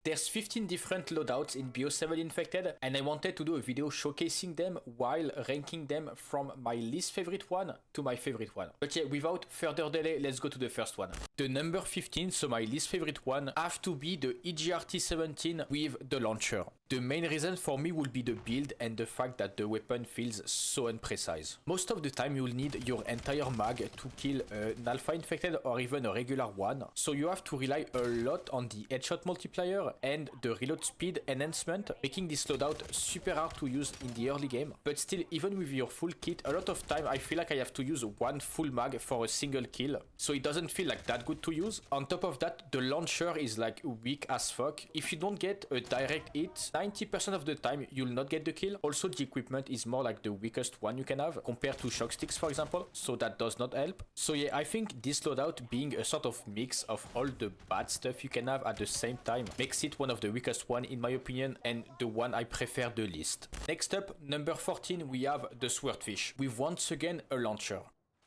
There's 15 different loadouts in BO7 Infected, and I wanted to do a video showcasing them while ranking them from my least favorite one to my favorite one. But yeah, without further delay, let's go to the first one. The number 15, so my least favorite one, have to be the EGRT-17 with the launcher. The main reason for me will be the build and the fact that the weapon feels so imprecise. Most of the time you will need your entire mag to kill an alpha infected or even a regular one, so you have to rely a lot on the headshot multiplier and the reload speed enhancement, making this loadout super hard to use in the early game. But still, even with your full kit, a lot of time I feel like I have to use one full mag for a single kill, so it doesn't feel like that good to use. On top of that, the launcher is like weak as fuck. If you don't get a direct hit, 90% of the time you'll not get the kill. Also, the equipment is more like the weakest one you can have compared to shock sticks, for example, so that does not help. So yeah, I think this loadout being a sort of mix of all the bad stuff you can have at the same time makes it one of the weakest one in my opinion, and the one I prefer the least. Next up, number 14, we have the Swordfish with once again a launcher.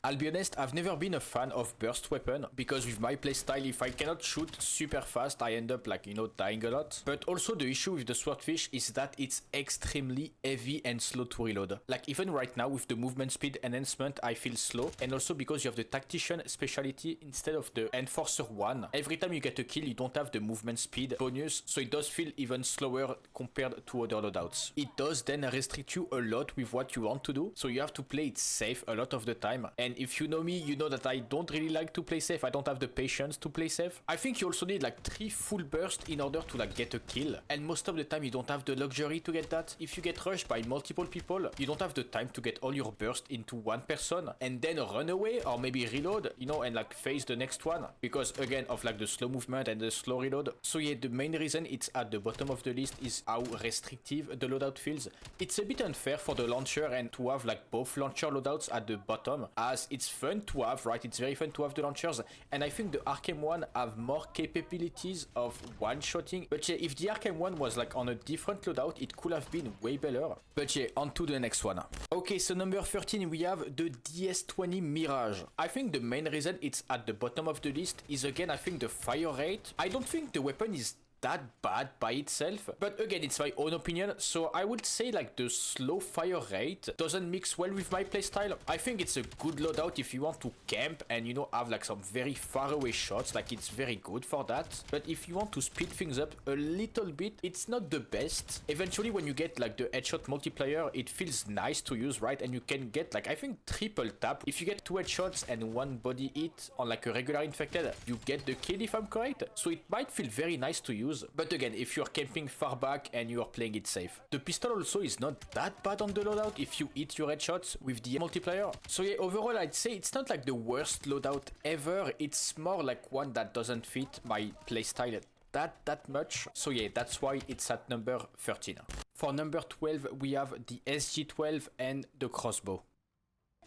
I'll be honest, I've never been a fan of burst weapon because with my playstyle, if I cannot shoot super fast, I end up like, you know, dying a lot. But also the issue with the Swordfish is that it's extremely heavy and slow to reload. Like even right now with the movement speed enhancement, I feel slow. And also because you have the Tactician specialty instead of the Enforcer one, every time you get a kill, you don't have the movement speed bonus. So it does feel even slower compared to other loadouts. It does then restrict you a lot with what you want to do. So you have to play it safe a lot of the time. And if you know me, you know that I don't really like to play safe. I don't have the patience to play safe. I think you also need like 3 full bursts in order to like get a kill. And most of the time you don't have the luxury to get that. If you get rushed by multiple people, you don't have the time to get all your bursts into one person and then run away or maybe reload, you know, and like face the next one. Because again of like the slow movement and the slow reload. So yeah, the main reason it's at the bottom of the list is how restrictive the loadout feels. It's a bit unfair for the launcher and to have like both launcher loadouts at the bottom, as it's fun to have, right? It's very fun to have the launchers, and I think the Arkham one have more capabilities of one-shotting. But yeah, if the Arkham one was like on a different loadout, it could have been way better. But yeah, on to the next one. Okay, so number 13, we have the DS20 Mirage. I think the main reason it's at the bottom of the list is again, I think the fire rate. I don't think the weapon is that bad by itself, but again it's my own opinion, so I would say like the slow fire rate doesn't mix well with my playstyle. I think it's a good loadout if you want to camp and, you know, have like some very far away shots, like it's very good for that. But if you want to speed things up a little bit, it's not the best. Eventually when you get like the headshot multiplier, it feels nice to use, right? And you can get like, I think, triple tap. If you get 2 headshots and 1 body hit on like a regular infected, you get the kill if I'm correct, so it might feel very nice to use. But again, if you're camping far back and you are playing it safe. The pistol also is not that bad on the loadout if you hit your headshots with the multiplier. So yeah, overall I'd say it's not like the worst loadout ever. It's more like one that doesn't fit my playstyle that much. So yeah, that's why it's at number 13. For number 12, we have the SG12 and the crossbow.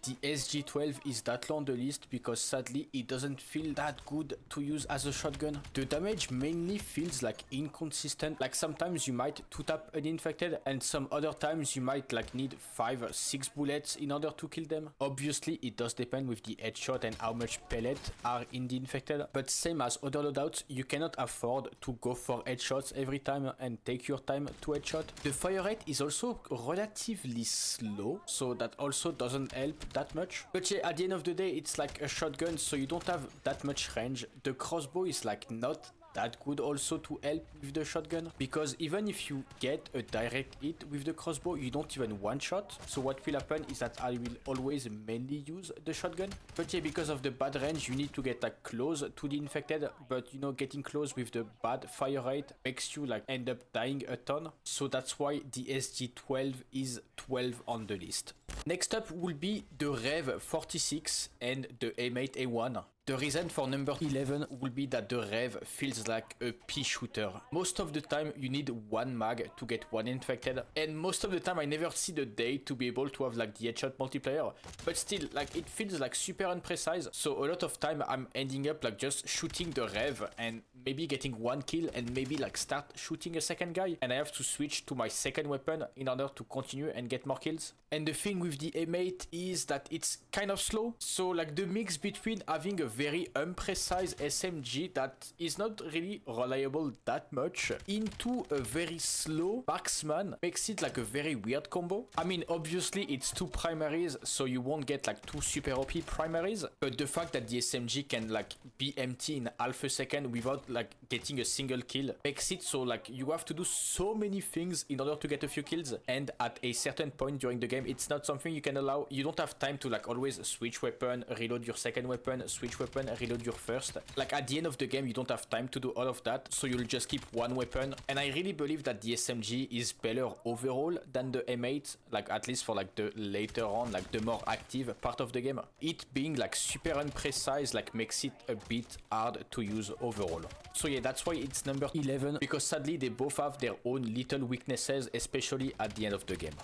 The SG12 is that low on the list because sadly it doesn't feel that good to use as a shotgun. The damage mainly feels like inconsistent, like sometimes you might 2-tap an infected and some other times you might like need 5 or 6 bullets in order to kill them. Obviously it does depend with the headshot and how much pellets are in the infected, but same as other loadouts, you cannot afford to go for headshots every time and take your time to headshot. The fire rate is also relatively slow, so that also doesn't help that much. But yeah, at the end of the day, it's like a shotgun, so you don't have that much range. The crossbow is like not that good also to help with the shotgun, because even if you get a direct hit with the crossbow, you don't even one shot. So what will happen is that I will always mainly use the shotgun. But yeah, because of the bad range, you need to get like close to the infected, but you know, getting close with the bad fire rate makes you like end up dying a ton. So that's why the SG12 is 12 on the list. Next up will be the Rev 46 and the M8A1. The reason for number 11 will be that the Rev feels like a pea shooter. Most of the time you need 1 mag to get 1 infected, and most of the time I never see the day to be able to have like the headshot multiplier, but still like it feels like super imprecise. So a lot of time I'm ending up like just shooting the Rev and maybe getting 1 kill and maybe like start shooting a second guy, and I have to switch to my second weapon in order to continue and get more kills. And the thing with the M8 is that it's kind of slow, so like the mix between having a very imprecise SMG that is not really reliable that much into a very slow marksman makes it like a very weird combo. I mean, obviously it's two primaries, so you won't get like two super OP primaries, but the fact that the SMG can like be empty in half a second without like getting a single kill makes it so like you have to do so many things in order to get a few kills, and at a certain point during the game it's not something you can allow. You don't have time to like always switch weapon, reload your second weapon, switch weapon, reload your first. Like at the end of the game you don't have time to do all of that, so you'll just keep one weapon. And I really believe that the SMG is better overall than the M8, like at least for like the later on, like the more active part of the game. It being like super unprecise like makes it a bit hard to use overall. So yeah, that's why it's number 11, because sadly they both have their own little weaknesses, especially at the end of the game.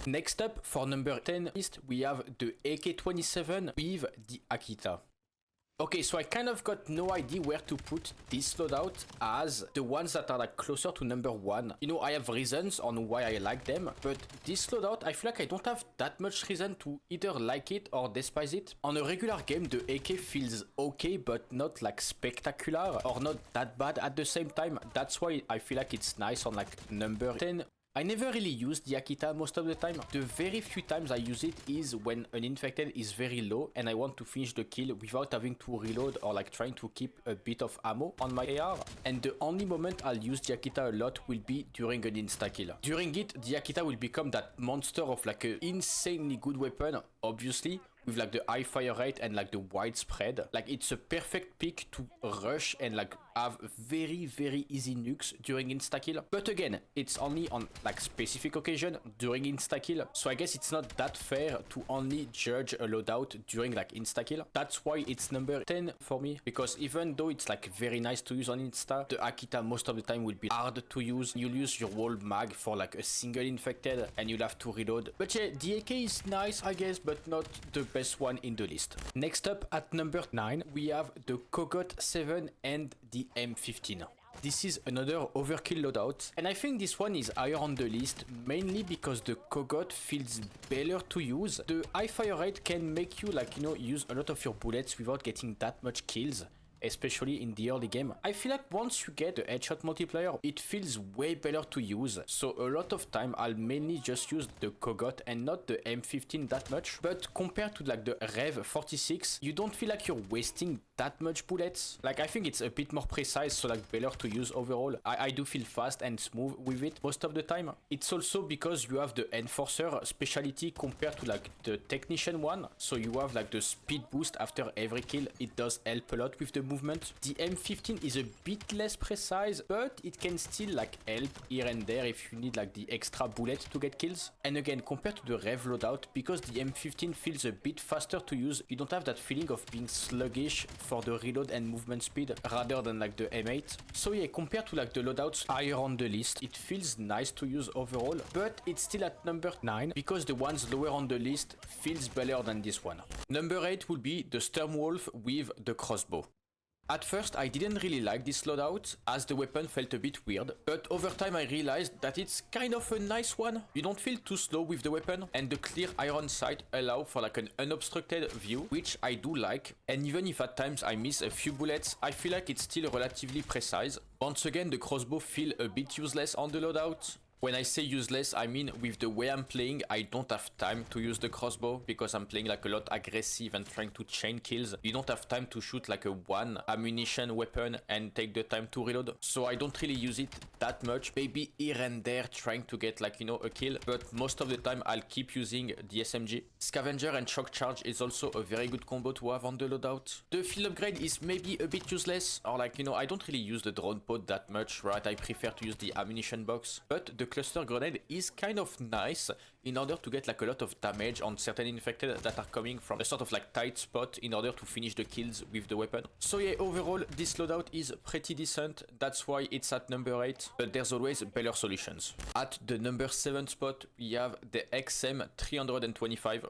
Next up, for number 10 list, we have the AK-27 with the Akita. Okay, so I kind of got no idea where to put this loadout as the ones that are like closer to number 1. You know, I have reasons on why I like them, but this loadout, I feel like I don't have that much reason to either like it or despise it. On a regular game, the AK feels okay, but not like spectacular or not that bad at the same time. That's why I feel like it's nice on like number 10. I never really use the Akita most of the time. The very few times I use it is when an infected is very low and I want to finish the kill without having to reload or like trying to keep a bit of ammo on my AR. And the only moment I'll use the Akita a lot will be during an insta-kill. During it, the Akita will become that monster of like an insanely good weapon, obviously, with like the high fire rate and like the widespread. Like it's a perfect pick to rush and like have very easy nukes during insta-kill. But again, it's only on like specific occasion during insta-kill. So I guess it's not that fair to only judge a loadout during like insta-kill. That's why it's number 10 for me, because even though it's like very nice to use on insta, the Akita most of the time will be hard to use. You'll use your whole mag for like a single infected and you'll have to reload. But yeah, the AK is nice, I guess, but not the best one in the list. Next up at number 9, we have the Kogot 7 and the M15. This is another overkill loadout, and I think this one is higher on the list, mainly because the Kogot feels better to use. The high fire rate can make you like, you know, use a lot of your bullets without getting that much kills, especially in the early game. I feel like once you get the headshot multiplier, it feels way better to use. So a lot of time I'll mainly just use the Kogot and not the M15 that much. But compared to like the Rev 46, you don't feel like you're wasting that much bullets. Like I think it's a bit more precise, so like better to use overall. I do feel fast and smooth with it most of the time. It's also because you have the Enforcer specialty compared to like the Technician one. So you have like the speed boost after every kill. It does help a lot with the movement. The M15 is a bit less precise, but it can still like help here and there if you need like the extra bullet to get kills. And again, compared to the Rev loadout, because the M15 feels a bit faster to use, you don't have that feeling of being sluggish for the reload and movement speed rather than like the M8. So yeah, compared to like the loadouts higher on the list, it feels nice to use overall, but it's still at number 9 because the ones lower on the list feels better than this one. Number 8 will be the Sturmwolf with the crossbow. At first I didn't really like this loadout as the weapon felt a bit weird, but over time I realized that it's kind of a nice one. You don't feel too slow with the weapon, and the clear iron sight allow for like an unobstructed view, which I do like. And even if at times I miss a few bullets, I feel like it's still relatively precise. Once again, the crossbow feel a bit useless on the loadout. When I say useless, I mean with the way I'm playing, I don't have time to use the crossbow because I'm playing like a lot aggressive and trying to chain kills. You don't have time to shoot like a one ammunition weapon and take the time to reload. So I don't really use it that much. Maybe here and there trying to get like, you know, a kill. But most of the time I'll keep using the SMG. Scavenger and Shock Charge is also a very good combo to have on the loadout. The field upgrade is maybe a bit useless, or like, you know, I don't really use the drone pod that much, right? I prefer to use the ammunition box. But the cluster grenade is kind of nice in order to get like a lot of damage on certain infected that are coming from a sort of like tight spot in order to finish the kills with the weapon. So yeah, overall this loadout is pretty decent. That's why it's at number 8, but there's always better solutions. At the number 7 spot we have the XM325.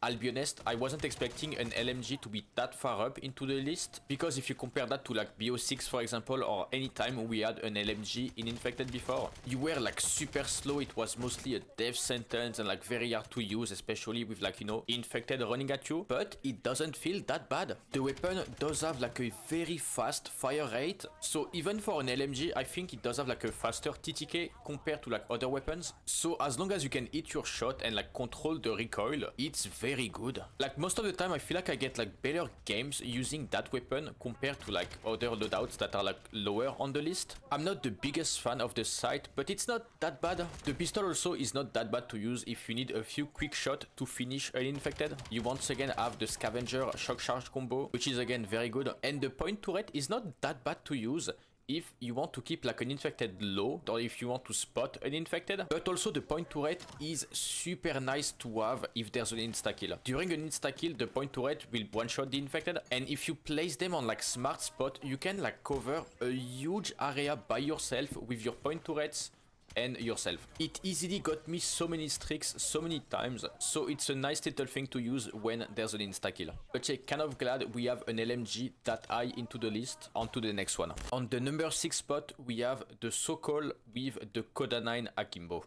I'll be honest, I wasn't expecting an LMG to be that far up into the list, because if you compare that to like BO6 for example, or any time we had an LMG in Infected before, you were like super slow, it was mostly a death sentence and like very hard to use, especially with like, you know, Infected running at you, but it doesn't feel that bad. The weapon does have like a very fast fire rate, so even for an LMG, I think it does have like a faster TTK compared to like other weapons, so as long as you can hit your shot and like control the recoil, it's very good. Like most of the time I feel like I get like better games using that weapon compared to like other loadouts that are like lower on the list. I'm not the biggest fan of the sight, but it's not that bad. The pistol also is not that bad to use if you need a few quick shots to finish an Infected. You once again have the scavenger shock charge combo, which is again very good, and the point turret is not that bad to use if you want to keep like an Infected low, or if you want to spot an Infected, but also the point turret is super nice to have if there's an insta-kill. During an insta-kill, the point turret will one-shot the Infected, and if you place them on like smart spot, you can like cover a huge area by yourself with your point turrets and yourself. It easily got me so many streaks so many times, so it's a nice little thing to use when there's an insta-kill. But yeah, kind of glad we have an LMG that high into the list. On to the next one. On the number 6 spot, we have the Sokol with the Coda 9 Akimbo.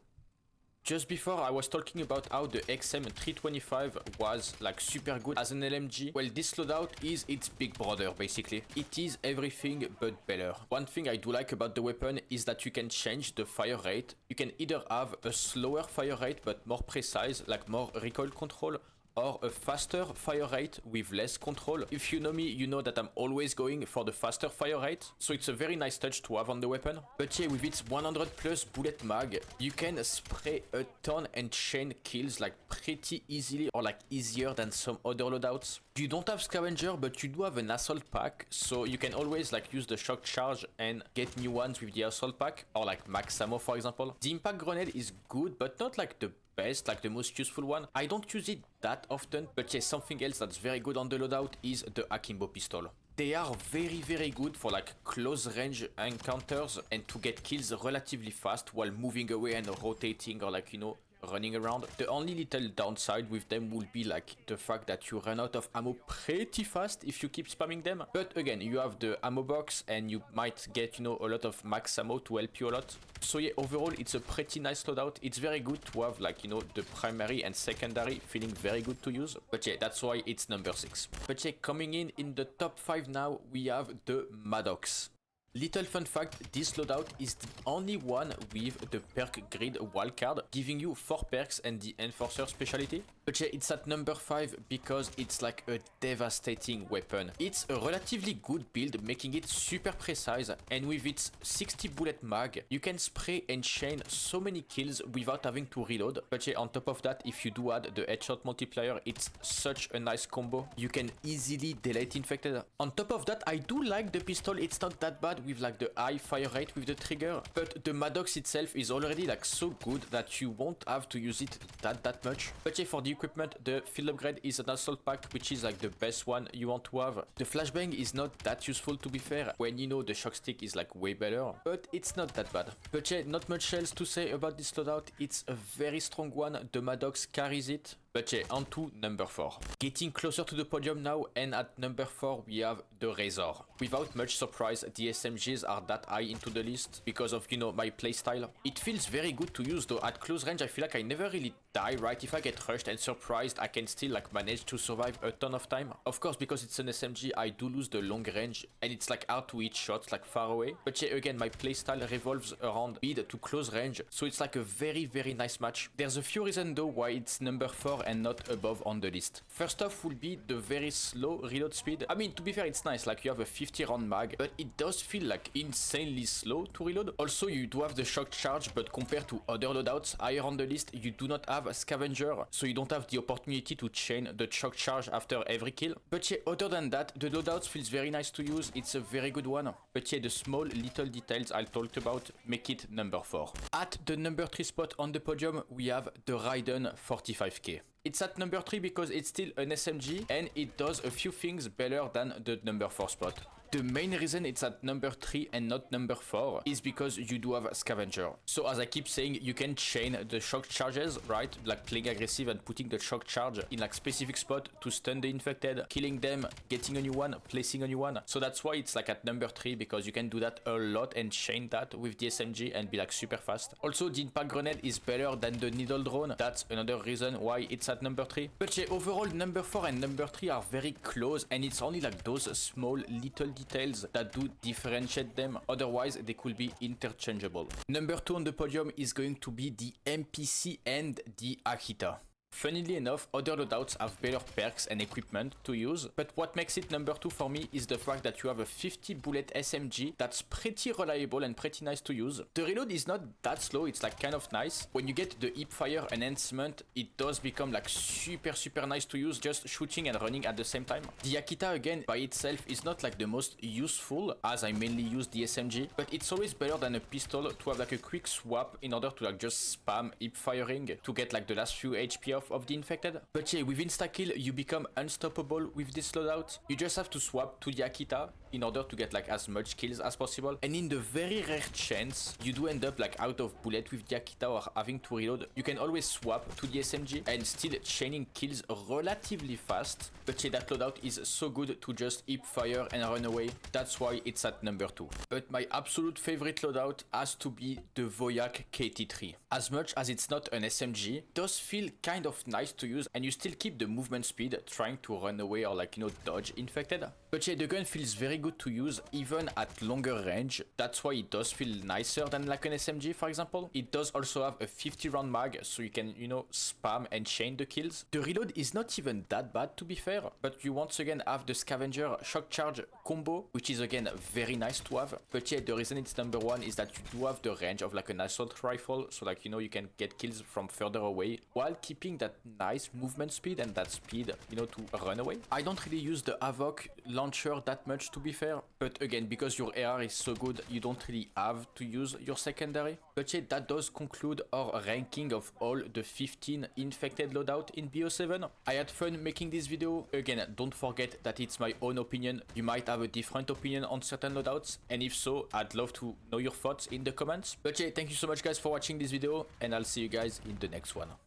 Just before I was talking about how the XM325 was like super good as an LMG, well this loadout is its big brother basically. It is everything but better. One thing I do like about the weapon is that you can change the fire rate. You can either have a slower fire rate but more precise, like more recoil control, or a faster fire rate with less control. If you know me, you know that I'm always going for the faster fire rate, so it's a very nice touch to have on the weapon. But yeah, with its 100 plus bullet mag, you can spray a ton and chain kills like pretty easily, or like easier than some other loadouts. You don't have scavenger, but you do have an assault pack, so you can always like use the shock charge and get new ones with the assault pack, or like max ammo for example. The impact grenade is good, but not like the best, like the most useful one. I don't use it that often, but yeah, something else that's very good on the loadout is the Akimbo pistol. They are very good for like close range encounters and to get kills relatively fast while moving away and rotating, or like, you know, running around. The only little downside with them will be like the fact that you run out of ammo pretty fast if you keep spamming them. But again, you have the ammo box and you might get, you know, a lot of max ammo to help you a lot. So yeah, overall it's a pretty nice loadout. It's very good to have like, you know, the primary and secondary feeling very good to use. But yeah, that's why it's number 6. But yeah, coming in the top 5 now, we have the Maddox. Little fun fact, this loadout is the only one with the perk grid wildcard, giving you 4 perks and the enforcer specialty. But yeah, it's at number 5 because it's like a devastating weapon. It's a relatively good build, making it super precise, and with its 60 bullet mag, you can spray and chain so many kills without having to reload. But yeah, on top of that, if you do add the headshot multiplier, it's such a nice combo. You can easily delete Infected. On top of that, I do like the pistol, it's not that bad with like the high fire rate with the trigger, but the Maddox itself is already like so good that you won't have to use it that much. But yeah, for the equipment, the field upgrade is an assault pack, which is like the best one you want to have. The flashbang is not that useful to be fair, when you know the shock stick is like way better, but it's not that bad. But yeah, not much else to say about this loadout. It's a very strong one, the Maddox carries it. But yeah, on to number 4. Getting closer to the podium now, and at number 4 we have the Razor. Without much surprise, the SMGs are that high into the list because of, you know, my playstyle. It feels very good to use though. At close range I feel like I never really die, right? If I get rushed and surprised, I can still like manage to survive a ton of time. Of course, because it's an SMG, I do lose the long range and it's like hard to hit shots like far away. But yeah, again, my playstyle revolves around speed to close range, so it's like a very nice match. There's a few reasons though why it's number 4 and not above on the list. First off will be the very slow reload speed. I mean, to be fair, it's nice, like you have a 50 round mag, but it does feel like insanely slow to reload. Also, you do have the shock charge, but compared to other loadouts higher on the list, you do not have a scavenger, so you don't have the opportunity to chain the shock charge after every kill. But yeah, other than that, the loadouts feels very nice to use. It's a very good one. But yeah, the small little details I talked about make it number 4. At the number 3 spot on the podium, we have the Raiden 45k. It's at number 3 because it's still an SMG and it does a few things better than the number 4 spot. The main reason it's at number 3 and not number 4 is because you do have scavenger. So as I keep saying, you can chain the shock charges, right? Like playing aggressive and putting the shock charge in like specific spot to stun the infected, killing them, getting a new one, placing a new one. So that's why it's like at number 3, because you can do that a lot and chain that with the SMG and be like super fast. Also, the impact grenade is better than the needle drone. That's another reason why it's at number 3. But yeah, overall number 4 and number 3 are very close, and it's only like those small little details that do differentiate them. Otherwise they could be interchangeable. Number 2 on the podium is going to be the MPC and the Akita. Funnily enough, other loadouts have better perks and equipment to use, but what makes it number 2 for me is the fact that you have a 50 bullet SMG that's pretty reliable and pretty nice to use. The reload is not that slow, it's like kind of nice. When you get the hip fire enhancement, it does become like super nice to use, just shooting and running at the same time. The Akita again by itself is not like the most useful, as I mainly use the SMG, but it's always better than a pistol to have like a quick swap in order to like just spam hip firing to get like the last few HP off of the infected. But yeah, with insta-kill you become unstoppable with this loadout. You just have to swap to the Akita in order to get like as much kills as possible, and in the very rare chance you do end up like out of bullet with the Akita or having to reload, you can always swap to the SMG and still chaining kills relatively fast. But yeah, that loadout is so good to just hip fire and run away. That's why it's at number 2. But my absolute favorite loadout has to be the Voyak KT3. As much as it's not an SMG, it does feel kind of nice to use, and you still keep the movement speed trying to run away or like, you know, dodge infected. But yeah, the gun feels very good to use even at longer range. That's why it does feel nicer than like an SMG, for example. It does also have a 50 round mag, so you can, you know, spam and chain the kills. The reload is not even that bad, to be fair, but you once again have the scavenger shock charge combo, which is again very nice to have. But yeah, the reason it's number 1 is that you do have the range of like an assault rifle, so like, you know, you can get kills from further away while keeping that nice movement speed and that speed, you know, to run away. I don't really use the Havoc launcher that much, to be fair, but again, because your AR is so good, you don't really have to use your secondary. But yeah, that does conclude our ranking of all the 15 infected loadout in BO7. I had fun making this video. Again, don't forget that it's my own opinion. You might have a different opinion on certain loadouts, and if so, I'd love to know your thoughts in the comments. But yeah, thank you so much guys for watching this video, and I'll see you guys in the next one.